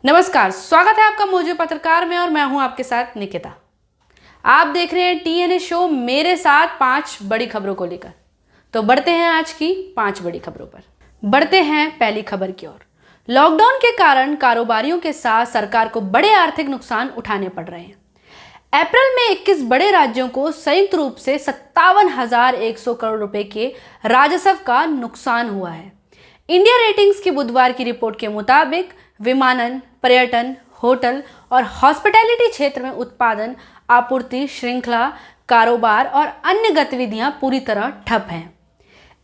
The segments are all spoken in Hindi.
नमस्कार, स्वागत है आपका मौजूद पत्रकार में और मैं हूं आपके साथ निकिता। आप देख रहे हैं टीएनए शो मेरे साथ 5 बड़ी खबरों को लेकर। तो बढ़ते हैं आज की 5 बड़ी खबरों पर। बढ़ते हैं पहली खबर की ओर। लॉकडाउन के कारण कारोबारियों के साथ सरकार को बड़े आर्थिक नुकसान उठाने पड़ रहे हैं। अप्रैल में 21 बड़े राज्यों को संयुक्त रूप से 57,100 करोड़ रुपए के राजस्व का नुकसान हुआ है। इंडिया रेटिंग्स की बुधवार की रिपोर्ट के मुताबिक विमानन, पर्यटन, होटल और हॉस्पिटैलिटी क्षेत्र में उत्पादन, आपूर्ति श्रृंखला, कारोबार और अन्य गतिविधियां पूरी तरह ठप हैं।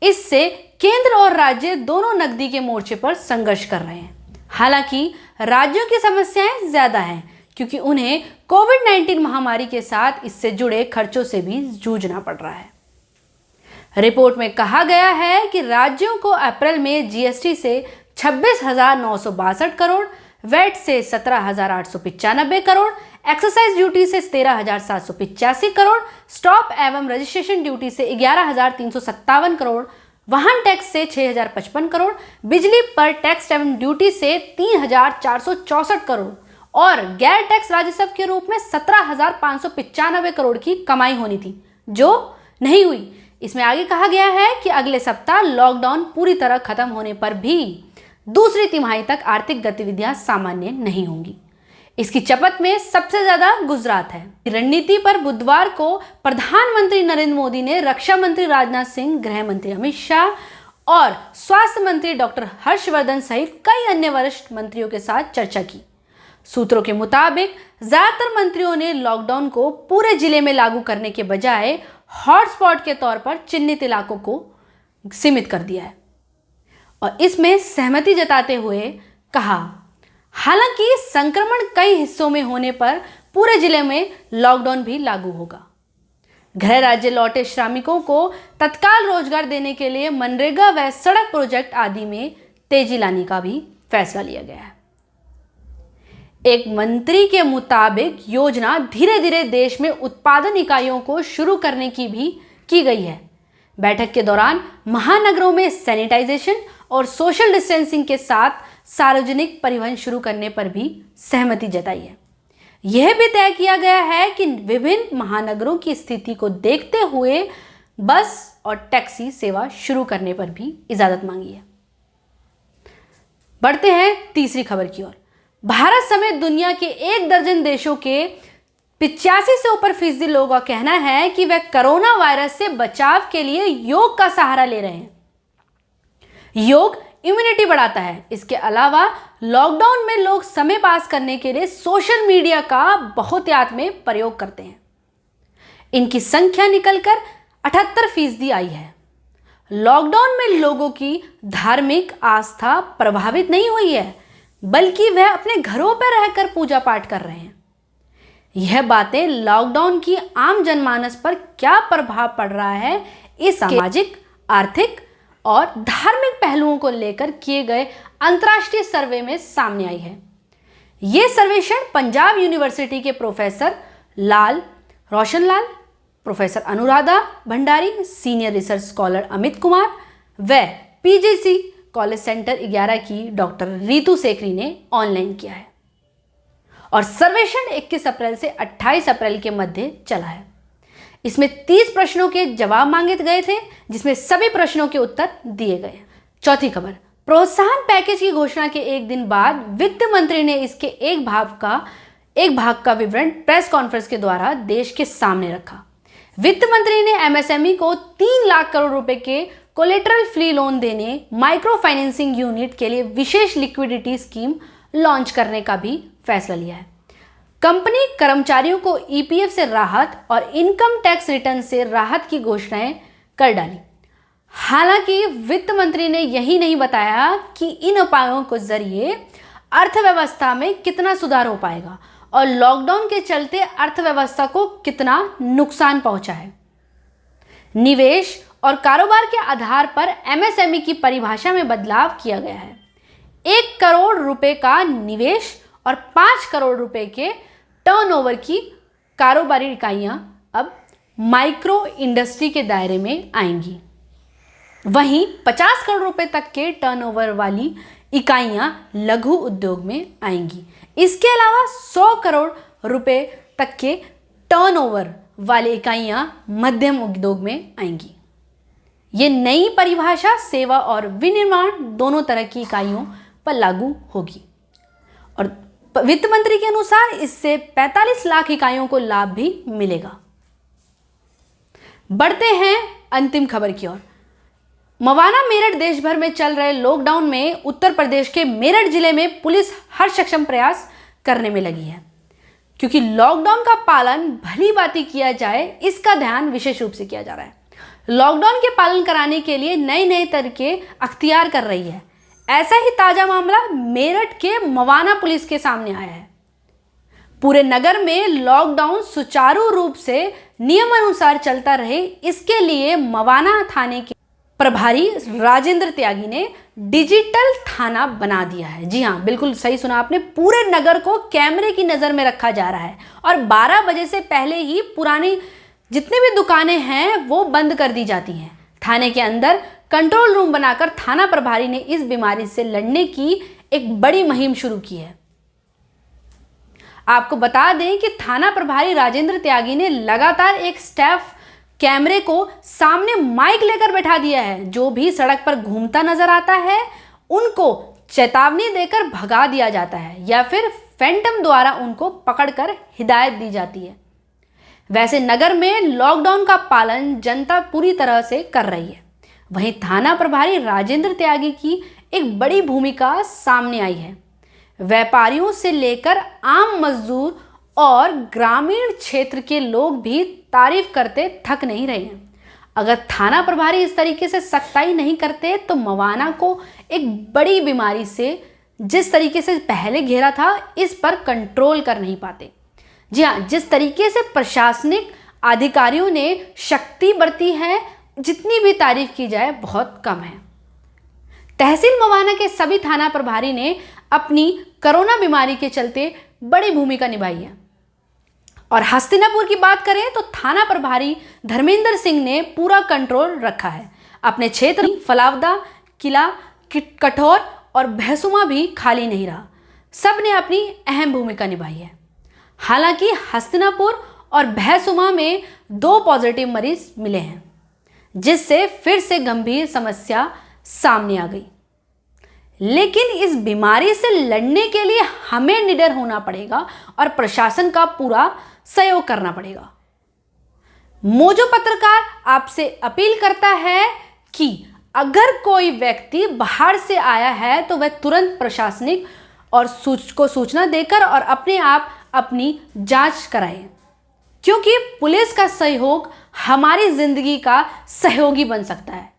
इससे केंद्र और राज्य दोनों नकदी के मोर्चे पर संघर्ष कर रहे हैं। हालांकि राज्यों की समस्याएं ज्यादा हैं क्योंकि उन्हें कोविड-19 महामारी के साथ इससे जुड़े खर्चों से भी जूझना पड़ रहा है। रिपोर्ट में कहा गया है कि राज्यों को अप्रैल में जीएसटी से 26,962 करोड़, वैट से 17,895 करोड़, एक्साइज ड्यूटी से 13,785 करोड़, स्टॉप एवं रजिस्ट्रेशन ड्यूटी से 11,357 करोड़, वाहन टैक्स से 6,055 करोड़, बिजली पर टैक्स एवं ड्यूटी से 3,464 करोड़ और गैर टैक्स राजस्व के रूप में 17,595 करोड़ की कमाई होनी थी, जो नहीं हुई। इसमें आगे कहा गया है कि अगले सप्ताह लॉकडाउन पूरी तरह खत्म होने पर भी दूसरी तिमाही तक आर्थिक गतिविधियां सामान्य नहीं होंगी। इसकी चपेट में सबसे ज्यादा गुजरात है। रणनीति पर बुधवार को प्रधानमंत्री नरेंद्र मोदी ने रक्षा मंत्री राजनाथ सिंह, गृह मंत्री अमित शाह और स्वास्थ्य मंत्री डॉक्टर हर्षवर्धन सहित कई अन्य वरिष्ठ मंत्रियों के साथ चर्चा की। सूत्रों के मुताबिक ज्यादातर मंत्रियों ने लॉकडाउन को पूरे जिले में लागू करने के बजाय हॉटस्पॉट के तौर पर चिन्हित इलाकों को सीमित कर दिया है और इसमें सहमति जताते हुए कहा, हालांकि संक्रमण कई हिस्सों में होने पर पूरे जिले में लॉकडाउन भी लागू होगा। गृह राज्य लौटे श्रमिकों को तत्काल रोजगार देने के लिए मनरेगा व सड़क प्रोजेक्ट आदि में तेजी लाने का भी फैसला लिया गया है। एक मंत्री के मुताबिक योजना धीरे धीरे देश में उत्पादन इकाइयों को शुरू करने की भी की गई है। बैठक के दौरान महानगरों में सैनिटाइजेशन और सोशल डिस्टेंसिंग के साथ सार्वजनिक परिवहन शुरू करने पर भी सहमति जताई है। यह भी तय किया गया है कि विभिन्न महानगरों की स्थिति को देखते हुए बस और टैक्सी सेवा शुरू करने पर भी इजाजत मांगी है। बढ़ते हैं तीसरी खबर की ओर। भारत समेत दुनिया के 1 दर्जन देशों के 85 से ऊपर फीसदी लोगों का कहना है कि वे कोरोना वायरस से बचाव के लिए योग का सहारा ले रहे हैं। योग इम्यूनिटी बढ़ाता है। इसके अलावा लॉकडाउन में लोग समय पास करने के लिए सोशल मीडिया का बहुतायत में प्रयोग करते हैं। इनकी संख्या निकलकर 78% आई है। लॉकडाउन में लोगों की धार्मिक आस्था प्रभावित नहीं हुई है, बल्कि वह अपने घरों पर रहकर पूजा पाठ कर रहे हैं। यह बातें लॉकडाउन की आम जनमानस पर क्या प्रभाव पड़ रहा है, इस सामाजिक, आर्थिक और धार्मिक पहलुओं को लेकर किए गए अंतर्राष्ट्रीय सर्वे में सामने आई है। यह सर्वेक्षण पंजाब यूनिवर्सिटी के professor Roshan Lal, professor Anuradha Bhandari, senior research scholar Amit Kumar व पीजीसी कॉलेज सेंटर 11 की डॉक्टर रीतू सेकरी ने ऑनलाइन किया है और सर्वेक्षण 21 अप्रैल से 28 अप्रैल के मध्य चला है। इसमें 30 प्रश्नों के जवाब मांगे गए थे, जिसमें सभी प्रश्नों के उत्तर दिए गए। चौथी खबर, प्रोत्साहन पैकेज की घोषणा के एक दिन बाद वित्त मंत्री ने इसके एक भाग का विवरण प्रेस कॉन्फ्रेंस के द्वारा देश के सामने रखा। वित्त मंत्री ने एमएसएमई को 3 लाख करोड़ रुपए के कोलेटरल फ्री लोन देने, माइक्रो फाइनेंसिंग यूनिट के लिए विशेष लिक्विडिटी स्कीम लॉन्च करने का भी फैसला लिया है। कंपनी कर्मचारियों को ईपीएफ से राहत और इनकम टैक्स रिटर्न से राहत की घोषणाएं कर डाली। हालांकि वित्त मंत्री ने यही नहीं बताया कि इन उपायों के जरिए अर्थव्यवस्था में कितना सुधार हो पाएगा और लॉकडाउन के चलते अर्थव्यवस्था को कितना नुकसान पहुंचा है। निवेश और कारोबार के आधार पर एमएसएमई की परिभाषा में बदलाव किया गया है। 1 करोड़ रुपए का निवेश और 5 करोड़ रुपए के टर्नओवर की कारोबारी इकाइयां अब माइक्रो इंडस्ट्री के दायरे में आएंगी। वहीं 50 करोड़ रुपए तक के टर्नओवर वाली इकाइयां लघु उद्योग में आएंगी। इसके अलावा 100 करोड़ रुपए तक के टर्नओवर वाली इकाइयां मध्यम उद्योग में आएंगी। ये नई परिभाषा सेवा और विनिर्माण दोनों तरह की इकाइयों पर लागू होगी और वित्त मंत्री के अनुसार इससे 45 लाख इकाइयों को लाभ भी मिलेगा। बढ़ते हैं अंतिम खबर की ओर। मवाना मेरठ देश भर में चल रहे लॉकडाउन में उत्तर प्रदेश के मेरठ जिले में पुलिस हर सक्षम प्रयास करने में लगी है, क्योंकि लॉकडाउन का पालन भली भांति किया जाए इसका ध्यान विशेष रूप से किया जा रहा है। लॉकडाउन के पालन कराने के लिए नए नए तरीके अख्तियार कर रही है। ऐसा ही ताजा मामला मेरठ के मवाना पुलिस के सामने आया है। पूरे नगर में लॉकडाउन सुचारू रूप से नियमानुसार चलता रहे, इसके लिए मवाना थाने के प्रभारी राजेंद्र त्यागी ने डिजिटल थाना बना दिया है। जी हाँ, बिल्कुल सही सुना आपने। पूरे नगर को कैमरे की नज़र में रखा जा रहा है और 12 बजे से पहले ही पुरानी जितनी भी दुकानें हैं वो बंद कर दी जाती हैं। थाने के अंदर कंट्रोल रूम बनाकर थाना प्रभारी ने इस बीमारी से लड़ने की एक बड़ी मुहिम शुरू की है। आपको बता दें कि थाना प्रभारी राजेंद्र त्यागी ने लगातार एक स्टाफ कैमरे को सामने माइक लेकर बैठा दिया है। जो भी सड़क पर घूमता नजर आता है उनको चेतावनी देकर भगा दिया जाता है या फिर फैंटम द्वारा उनको पकड़कर हिदायत दी जाती है। वैसे नगर में लॉकडाउन का पालन जनता पूरी तरह से कर रही है। वहीं थाना प्रभारी राजेंद्र त्यागी की एक बड़ी भूमिका सामने आई है। व्यापारियों से लेकर आम मजदूर और ग्रामीण क्षेत्र के लोग भी तारीफ करते थक नहीं रहे हैं। अगर थाना प्रभारी इस तरीके से सख्ताई नहीं करते तो मवाना को एक बड़ी बीमारी से जिस तरीके से पहले घेरा था इस पर कंट्रोल कर नहीं पाते। जी हाँ, जिस तरीके से प्रशासनिक अधिकारियों ने शक्ति बरती है, जितनी भी तारीफ की जाए बहुत कम है। तहसील मवाना के सभी थाना प्रभारी ने अपनी कोरोना बीमारी के चलते बड़ी भूमिका निभाई है। और हस्तिनापुर की बात करें तो थाना प्रभारी धर्मेंद्र सिंह ने पूरा कंट्रोल रखा है। अपने क्षेत्र फलावदा, किला, कठौर और भैंसुमा भी खाली नहीं रहा। सब ने अपनी अहम भूमिका निभाई है। हालांकि हस्तिनापुर और भैंसुमा में 2 पॉजिटिव मरीज मिले हैं, जिससे फिर से गंभीर समस्या सामने आ गई। लेकिन इस बीमारी से लड़ने के लिए हमें निडर होना पड़ेगा और प्रशासन का पूरा सहयोग करना पड़ेगा। मोजो पत्रकार आपसे अपील करता है कि अगर कोई व्यक्ति बाहर से आया है तो वह तुरंत प्रशासनिक और सूचना देकर और अपने आप अपनी जांच कराए, क्योंकि पुलिस का सहयोग हमारी जिंदगी का सहयोगी बन सकता है।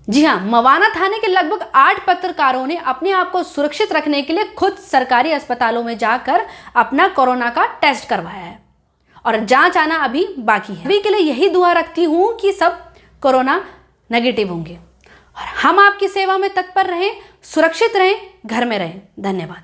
जी हाँ, मवाना थाने के लगभग 8 पत्रकारों ने अपने आप को सुरक्षित रखने के लिए खुद सरकारी अस्पतालों में जाकर अपना कोरोना का टेस्ट करवाया है और जांच आना अभी बाकी है। अभी के लिए यही दुआ रखती हूँ कि सब कोरोना नेगेटिव होंगे और हम आपकी सेवा में तत्पर रहें, सुरक्षित रहें, घर में रहें। धन्यवाद।